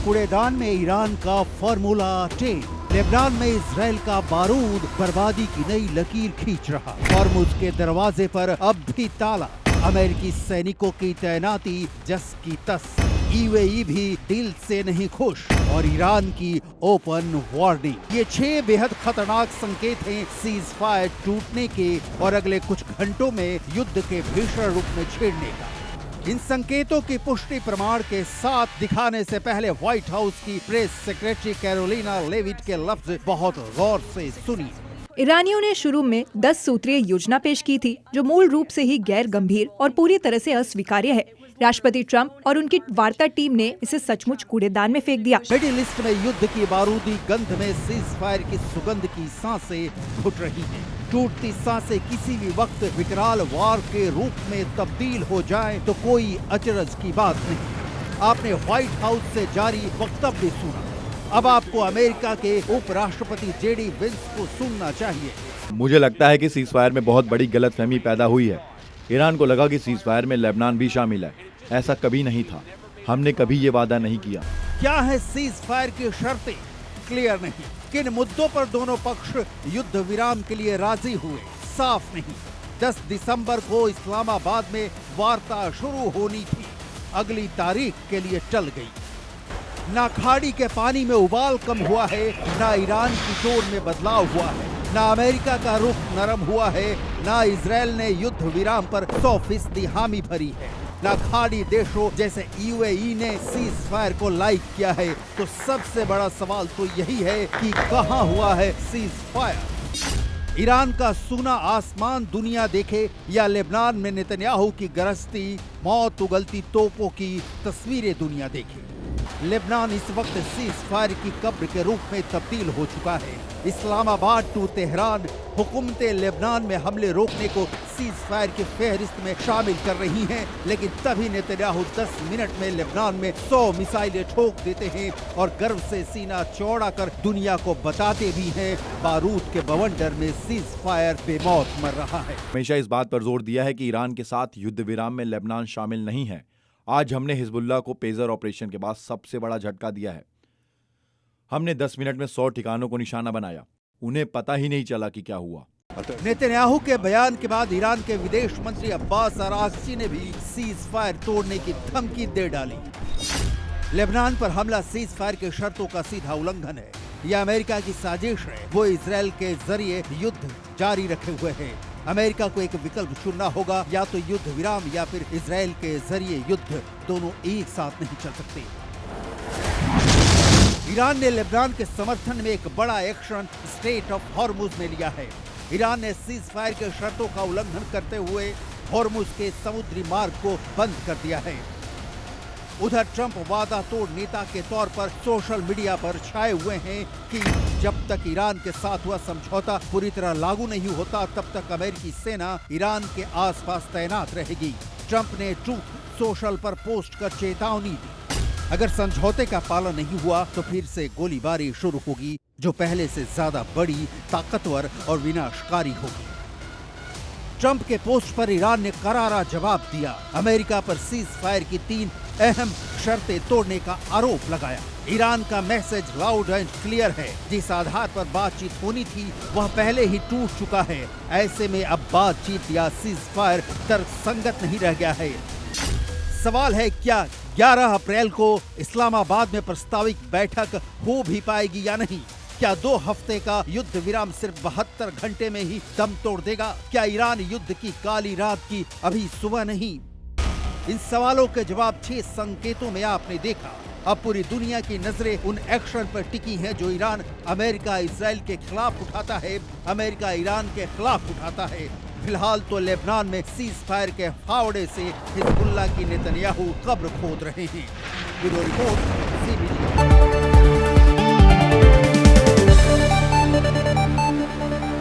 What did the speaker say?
कूड़ेदान में ईरान का फार्मूला 10। लेबनान में इजराइल का बारूद बर्बादी की नई लकीर खींच रहा। हॉर्मुज के दरवाजे पर अब भी ताला। अमेरिकी सैनिकों की तैनाती जस की तस। यूएई भी डील से नहीं खुश और ईरान की ओपन वार्निंग। ये 6 बेहद खतरनाक संकेत हैं सीज फायर टूटने के और अगले कुछ घंटों में युद्ध के भीषण रूप में छेड़ने का। इन संकेतों की पुष्टि प्रमाण के साथ दिखाने से पहले व्हाइट हाउस की प्रेस सेक्रेटरी कैरोलिना लेविट के लफ्ज बहुत गौर से सुनिए। ईरानियों ने शुरू में 10 सूत्रीय योजना पेश की थी, जो मूल रूप से ही गैर गंभीर और पूरी तरह से अस्वीकार्य है। राष्ट्रपति ट्रंप और उनकी वार्ता टीम ने इसे सचमुच कूड़ेदान में फेंक दिया। मिडिल ईस्ट में युद्ध की बारूदी गंध में सीज फायर की सुगंध की सांसें घुट रही हैं। टूटती सांसें किसी भी वक्त विकराल वार के रूप में तब्दील हो जाएं तो कोई अचरज की बात नहीं। आपने व्हाइट हाउस से जारी वक्तव्य सुना, अब आपको अमेरिका के उपराष्ट्रपति जेडी वेंस को सुनना चाहिए। मुझे लगता है कि सीज फायर में बहुत बड़ी गलतफहमी पैदा हुई है। ईरान को लगा कि सीज फायर में लेबनान भी शामिल है। ऐसा कभी नहीं था। हमने कभी ये वादा नहीं किया। क्या है सीज फायर की शर्तें? क्लियर नहीं। किन मुद्दों पर दोनों पक्ष युद्ध विराम के लिए राजी हुए? साफ नहीं। 10 दिसंबर को इस्लामाबाद में वार्ता शुरू होनी थी, अगली तारीख के लिए टल गई। ना खाड़ी के पानी में उबाल कम हुआ है, ना ईरान की टोन में बदलाव हुआ है, ना अमेरिका का रुख नरम हुआ है, ना इजराइल ने युद्ध विराम पर 100% हामी भरी है, ना खाड़ी देशों जैसे यूएई ने सीज फायर को लाइक किया है। तो सबसे बड़ा सवाल तो यही है कि कहां हुआ है सीज फायर? ईरान का सूना आसमान दुनिया देखे या लेबनान में नेतन्याहू की गरजती मौत उगलती तोपों की तस्वीरें दुनिया देखे? लेबनान इस वक्त सीज फायर की कब्र के रूप में तब्दील हो चुका है। इस्लामाबाद टू तेहरान हुकूमतें लेबनान में हमले रोकने को सीज फायर की फहरिस्त में शामिल कर रही हैं, लेकिन तभी नेतन्याहू 10 मिनट में लेबनान में 100 मिसाइलें ठोक देते हैं और गर्व से सीना चौड़ा कर दुनिया को बताते भी हैं बारूद के बवंडर में सीज फायर बेमौत मर रहा है। हमेशा इस बात पर जोर दिया है कि ईरान के साथ युद्ध विराम में लेबनान शामिल नहीं है। आज हमने हिजबुल्लाह को पेजर ऑपरेशन के बाद सबसे बड़ा झटका दिया है। हमने 10 मिनट में 100 ठिकानों को निशाना बनाया। उन्हें पता ही नहीं चला कि क्या हुआ। नेतन्याहू के बयान के बाद ईरान के विदेश मंत्री अब्बास अरागची ने भी सीज फायर तोड़ने की धमकी दे डाली। लेबनान पर हमला सीज फायर की शर्तों का सीधा उल्लंघन है। यह अमेरिका की साजिश है। वो इजराइल के जरिए युद्ध जारी रखे हुए है। अमेरिका को एक विकल्प चुनना होगा, या तो युद्ध विराम या फिर इजराइल के जरिए युद्ध। दोनों एक साथ नहीं चल सकते। ईरान ने लेबनान के समर्थन में एक बड़ा एक्शन स्टेट ऑफ हॉर्मुज में लिया है। ईरान ने सीज फायर के शर्तों का उल्लंघन करते हुए हॉर्मुज के समुद्री मार्ग को बंद कर दिया है। उधर ट्रंप वादा तोड़ नेता के तौर पर सोशल मीडिया पर छाए हुए हैं कि जब तक ईरान के साथ हुआ समझौता पूरी तरह लागू नहीं होता, तब तक अमेरिकी सेना ईरान के आसपास तैनात रहेगी। ट्रंप ने ट्रूथ सोशल पर पोस्ट कर चेतावनी दी, अगर समझौते का पालन नहीं हुआ तो फिर से गोलीबारी शुरू होगी, जो पहले से ज्यादा बड़ी, ताकतवर और विनाशकारी होगी। ट्रंप के पोस्ट पर ईरान ने करारा जवाब दिया। अमेरिका पर सीज फायर की 3 अहम शर्तें तोड़ने का आरोप लगाया। ईरान का मैसेज लाउड एंड क्लियर है। जिस आधार पर बातचीत होनी थी वह पहले ही टूट चुका है। ऐसे में अब बातचीत या सीज फायर तर्कसंगत नहीं रह गया है। सवाल है, क्या 11 अप्रैल को इस्लामाबाद में प्रस्तावित बैठक हो भी पाएगी या नहीं? क्या 2 हफ्ते का युद्ध विराम सिर्फ 72 घंटे में ही दम तोड़ देगा? क्या ईरान युद्ध की काली रात की अभी सुबह नहीं? इन सवालों के जवाब 6 संकेतों में आपने देखा। अब पूरी दुनिया की नजरें उन एक्शन पर टिकी हैं जो ईरान अमेरिका इजराइल के खिलाफ उठाता है, अमेरिका ईरान के खिलाफ उठाता है। फिलहाल तो लेबनान में सीज फायर के फावड़े से हिजबुल्लाह की नेतन्याहू कब्र खोद रहे हैं। Bureau report, CBG।